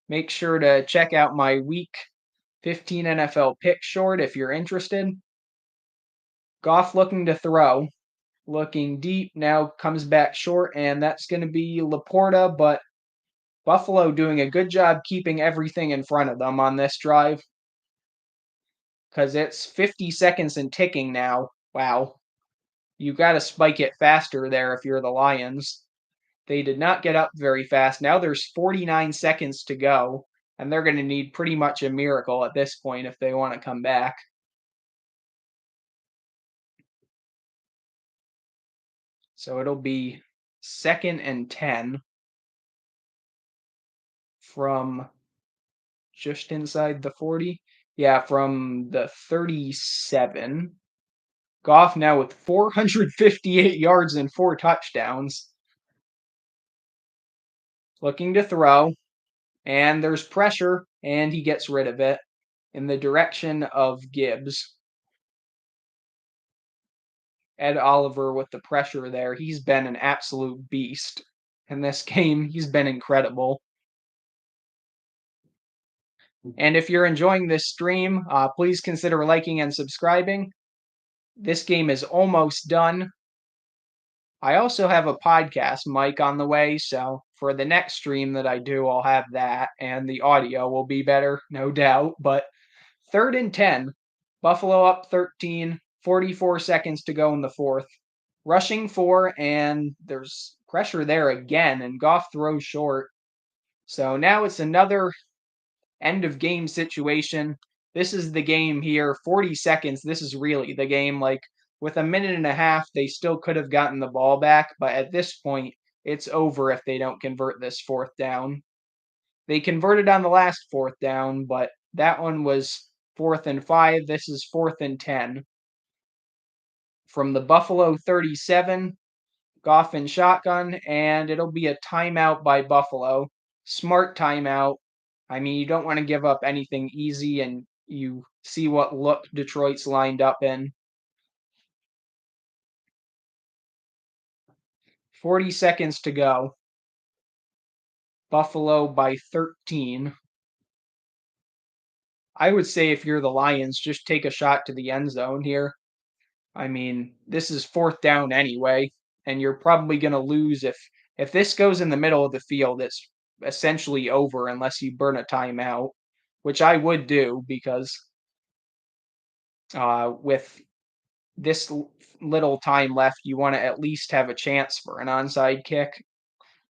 make sure to check out my Week 15 NFL pick short if you're interested. Goff looking to throw, looking deep, now comes back short, and that's going to be Laporta, but Buffalo doing a good job keeping everything in front of them on this drive because it's 50 seconds and ticking now. Wow. You got to spike it faster there if you're the Lions. They did not get up very fast. Now there's 49 seconds to go, and they're going to need pretty much a miracle at this point if they want to come back. So it'll be 2nd and 10 from just inside the 40. Yeah, from the 37. Goff now with 458 yards and 4 touchdowns. Looking to throw, and there's pressure, and he gets rid of it in the direction of Gibbs. Ed Oliver with the pressure there. He's been an absolute beast in this game. He's been incredible. And if you're enjoying this stream, please consider liking and subscribing. This game is almost done. I also have a podcast mic on the way, so for the next stream that I do, I'll have that, and the audio will be better, no doubt. But 3rd and 10, Buffalo up 13, 44 seconds to go in the fourth. Rushing 4, and there's pressure there again, and Goff throws short. So now it's another end of game situation. This is the game here. 40 seconds. This is really the game. Like with a minute and a half, they still could have gotten the ball back. But at this point, it's over if they don't convert this 4th down. They converted on the last 4th down, but that one was 4th and 5. This is 4th and 10. From the Buffalo 37, Goff and shotgun, and it'll be a timeout by Buffalo. Smart timeout. I mean, you don't want to give up anything easy, and you see what look Detroit's lined up in. 40 seconds to go. Buffalo by 13. I would say if you're the Lions, just take a shot to the end zone here. I mean, this is 4th down anyway, and you're probably going to lose if this goes in the middle of the field. It's essentially over unless you burn a timeout, which I would do because with this little time left, you want to at least have a chance for an onside kick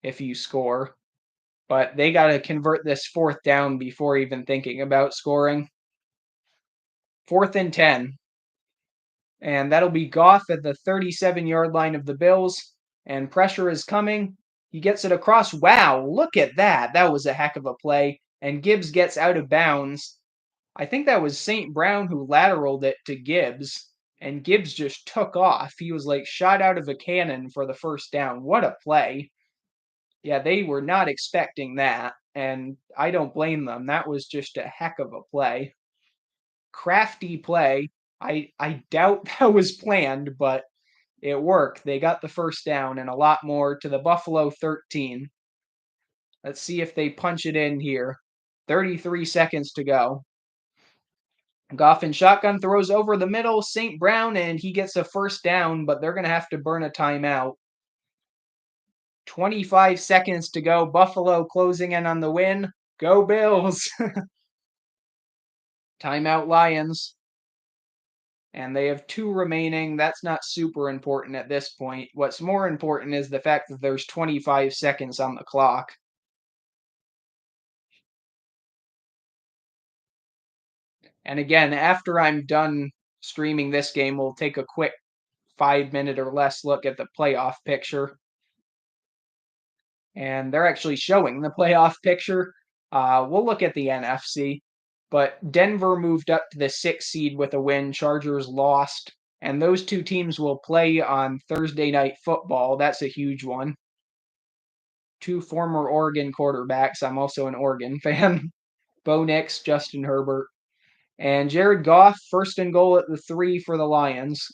if you score. But they got to convert this 4th down before even thinking about scoring. 4th and 10. And that'll be Goff at the 37-yard line of the Bills. And pressure is coming. He gets it across. Wow, look at that. That was a heck of a play. And Gibbs gets out of bounds. I think that was St. Brown who lateraled it to Gibbs. And Gibbs just took off. He was like shot out of a cannon for the 1st down. What a play. Yeah, they were not expecting that. And I don't blame them. That was just a heck of a play. Crafty play. I doubt that was planned, but it worked. They got the 1st down and a lot more to the Buffalo 13. Let's see if they punch it in here. 33 seconds to go. Goff and shotgun throws over the middle. St. Brown, and he gets a 1st down, but they're going to have to burn a timeout. 25 seconds to go. Buffalo closing in on the win. Go Bills. Timeout Lions. And they have 2 remaining. That's not super important at this point. What's more important is the fact that there's 25 seconds on the clock. And again, after I'm done streaming this game, we'll take a quick 5-minute or less look at the playoff picture. And they're actually showing the playoff picture. We'll look at the NFC. But Denver moved up to the 6th seed with a win. Chargers lost. And those two teams will play on Thursday Night Football. That's a huge one. Two former Oregon quarterbacks. I'm also an Oregon fan. Bo Nix, Justin Herbert. And Jared Goff, first and goal at the 3 for the Lions.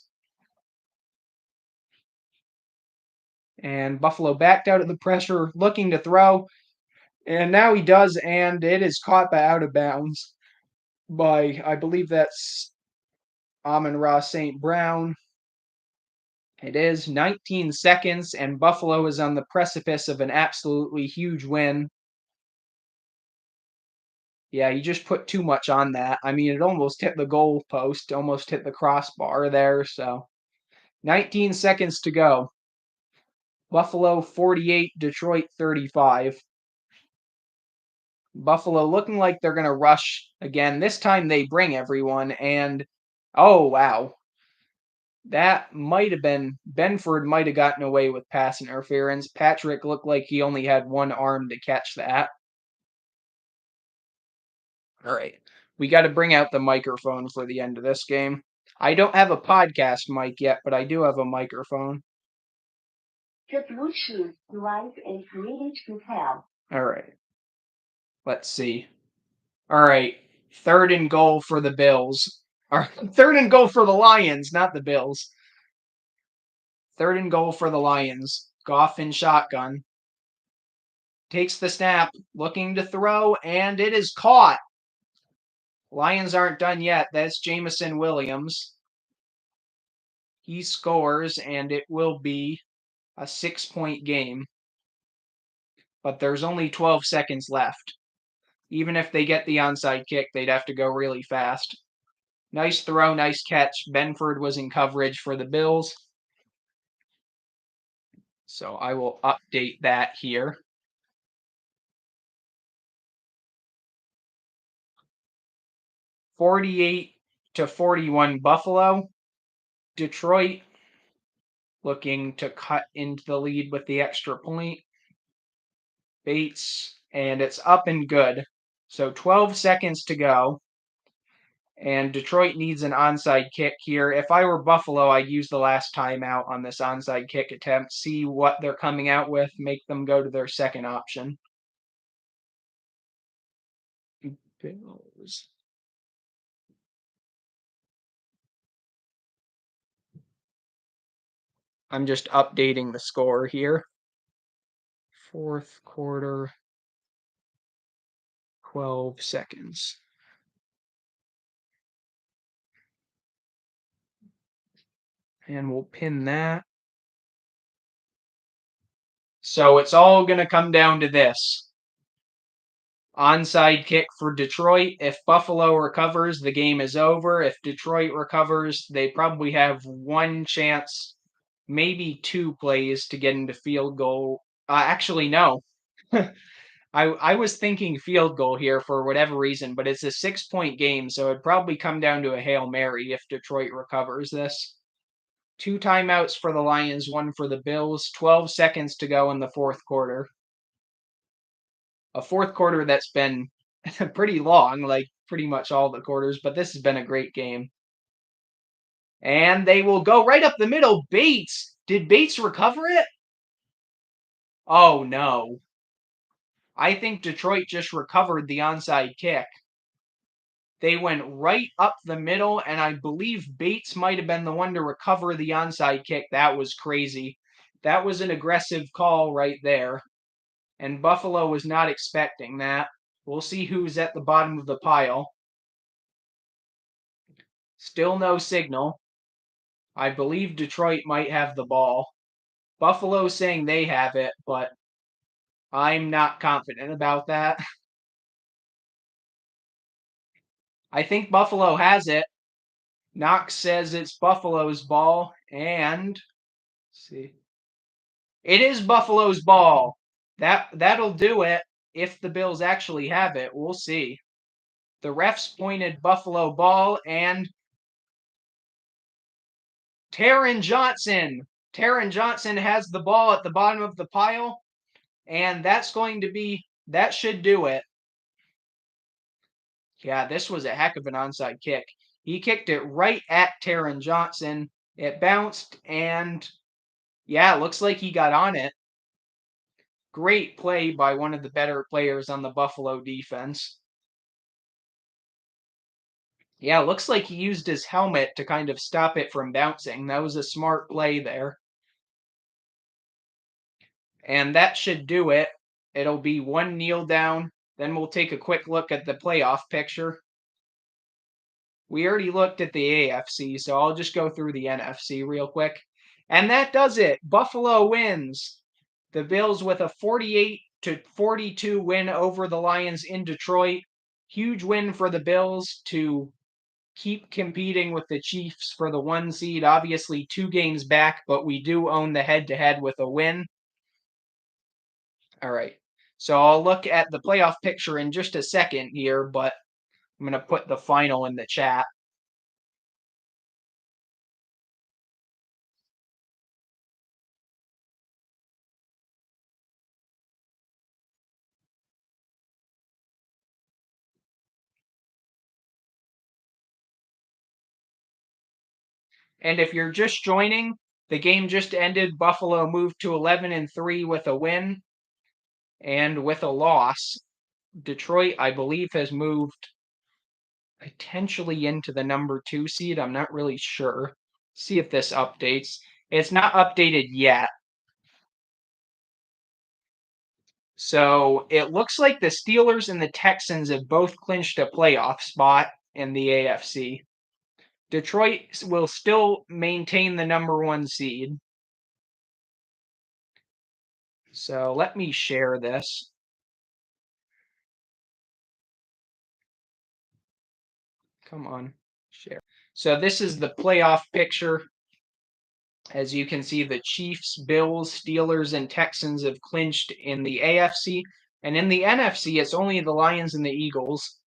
And Buffalo backed out of the pressure, looking to throw. And now he does, and it is caught by out of bounds by, I believe that's Amon-Ra St. Brown. It is 19 seconds, and Buffalo is on the precipice of an absolutely huge win. Yeah, you just put too much on that. I mean, it almost hit the goal post, almost hit the crossbar there. So 19 seconds to go. Buffalo 48, Detroit 35. Buffalo looking like they're going to rush again. This time they bring everyone, and oh, wow. That might have been, Benford might have gotten away with pass interference. Patrick looked like he only had one arm to catch that. All right. We got to bring out the microphone for the end of this game. I don't have a podcast mic yet, but I do have a microphone.
The Bluetooth device is ready to pair.
All right. Let's see. All right. Third and goal for the Bills. Or third and goal for the Lions, not the Bills. Third and goal for the Lions. Goff in shotgun. Takes the snap, looking to throw, and it is caught. Lions aren't done yet. That's Jameson Williams. He scores, and it will be a 6-point game. But there's only 12 seconds left. Even if they get the onside kick, they'd have to go really fast. Nice throw, nice catch. Benford was in coverage for the Bills. So I will update that here. 48-41 Buffalo. Detroit looking to cut into the lead with the extra point. Bates, and it's up and good. So 12 seconds to go. And Detroit needs an onside kick here. If I were Buffalo, I'd use the last timeout on this onside kick attempt, see what they're coming out with, make them go to their second option. Bills. I'm just updating the score here. Fourth quarter, 12 seconds. And we'll pin that. So it's all going to come down to this. Onside kick for Detroit. If Buffalo recovers, the game is over. If Detroit recovers, they probably have one chance, maybe two plays to get into field goal. Actually, no. I was thinking field goal here for whatever reason, but it's a 6-point game, so it'd probably come down to a Hail Mary if Detroit recovers this. 2 timeouts for the Lions, 1 for the Bills. 12 seconds to go in the fourth quarter. A fourth quarter that's been pretty long, like pretty much all the quarters, but this has been a great game. And they will go right up the middle. Bates. Did Bates recover it? Oh, no. I think Detroit just recovered the onside kick. They went right up the middle, and I believe Bates might have been the one to recover the onside kick. That was crazy. That was an aggressive call right there. And Buffalo was not expecting that. We'll see who's at the bottom of the pile. Still no signal. I believe Detroit might have the ball. Buffalo saying they have it, but I'm not confident about that. I think Buffalo has it. Knox says it's Buffalo's ball, and see. It is Buffalo's ball. That'll do it if the Bills actually have it. We'll see. The refs pointed Buffalo ball, and Taron Johnson. Taron Johnson has the ball at the bottom of the pile, and that should do it. Yeah, this was a heck of an onside kick. He kicked it right at Taron Johnson. It bounced, and yeah, it looks like he got on it. Great play by one of the better players on the Buffalo defense. Yeah, looks like he used his helmet to kind of stop it from bouncing. That was a smart play there. And that should do it. It'll be one kneel down. Then we'll take a quick look at the playoff picture. We already looked at the AFC, so I'll just go through the NFC real quick. And that does it. Buffalo wins. The Bills with a 48-42 win over the Lions in Detroit. Huge win for the Bills to keep competing with the Chiefs for the 1 seed. Obviously 2 games back, but we do own the head-to-head with a win. All right. So I'll look at the playoff picture in just a second here, but I'm going to put the final in the chat. And if you're just joining, the game just ended. Buffalo moved to 11-3 with a win and with a loss. Detroit, I believe, has moved potentially into the number 2 seed. I'm not really sure. See if this updates. It's not updated yet. So it looks like the Steelers and the Texans have both clinched a playoff spot in the AFC. Detroit will still maintain the number 1 seed. So let me share this. Come on, share. So this is the playoff picture. As you can see, the Chiefs, Bills, Steelers, and Texans have clinched in the AFC. And in the NFC, it's only the Lions and the Eagles.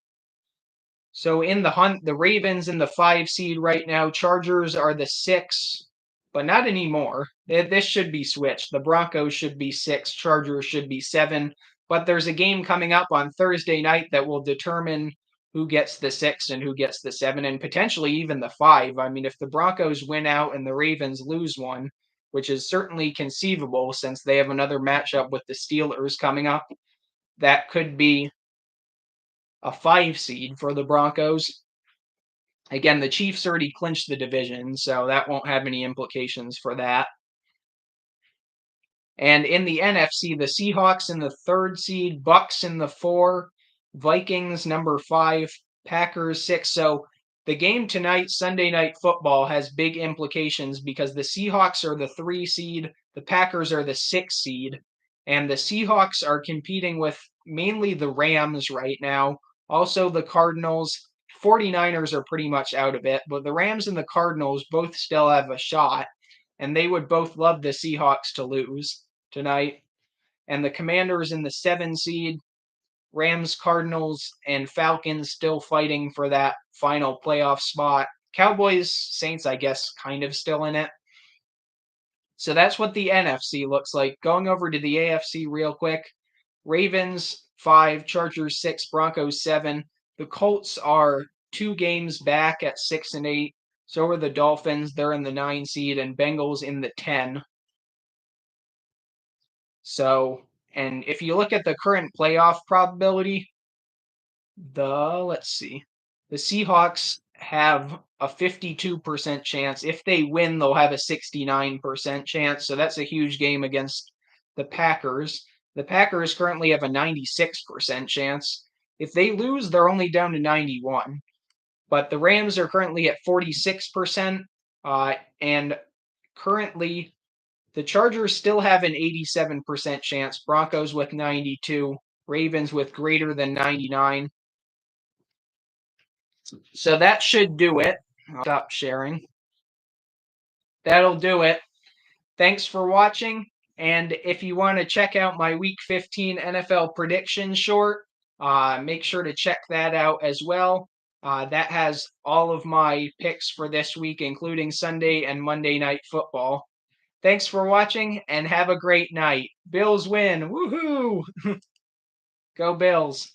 So in the hunt, the Ravens in the 5 seed right now. Chargers are the 6, but not anymore. This should be switched. The Broncos should be 6, Chargers should be 7. But there's a game coming up on Thursday night that will determine who gets the 6 and who gets the 7, and potentially even the 5. I mean, if the Broncos win out and the Ravens lose one, which is certainly conceivable since they have another matchup with the Steelers coming up, that could be a 5 seed for the Broncos. Again, the Chiefs already clinched the division, so that won't have any implications for that. And in the NFC, the Seahawks in the 3rd seed, Bucks in the 4, Vikings number 5, Packers 6. So the game tonight, Sunday Night Football, has big implications because the Seahawks are the 3 seed, the Packers are the 6 seed, and the Seahawks are competing with mainly the Rams right now, also the Cardinals. 49ers are pretty much out of it, but the Rams and the Cardinals both still have a shot, and they would both love the Seahawks to lose tonight. And the Commanders in the 7 seed, Rams, Cardinals, and Falcons still fighting for that final playoff spot. Cowboys, Saints, I guess, kind of still in it. So that's what the NFC looks like. Going over to the AFC real quick. Ravens 5, Chargers 6, Broncos 7. The Colts are 2 games back at 6 and 8. So are the Dolphins. They're in the 9 seed, and Bengals in the 10. So, and if you look at the current playoff probability, let's see, the Seahawks have a 52% chance. If they win, they'll have a 69% chance. So that's a huge game against the Packers. The Packers currently have a 96% chance. If they lose, they're only down to 91. But the Rams are currently at 46%. And currently, the Chargers still have an 87% chance. Broncos with 92. Ravens with greater than 99. So that should do it. I'll stop sharing. That'll do it. Thanks for watching. And if you want to check out my Week 15 NFL prediction short, make sure to check that out as well. That has all of my picks for this week, including Sunday and Monday Night Football. Thanks for watching and have a great night. Bills win. Woohoo! Go Bills.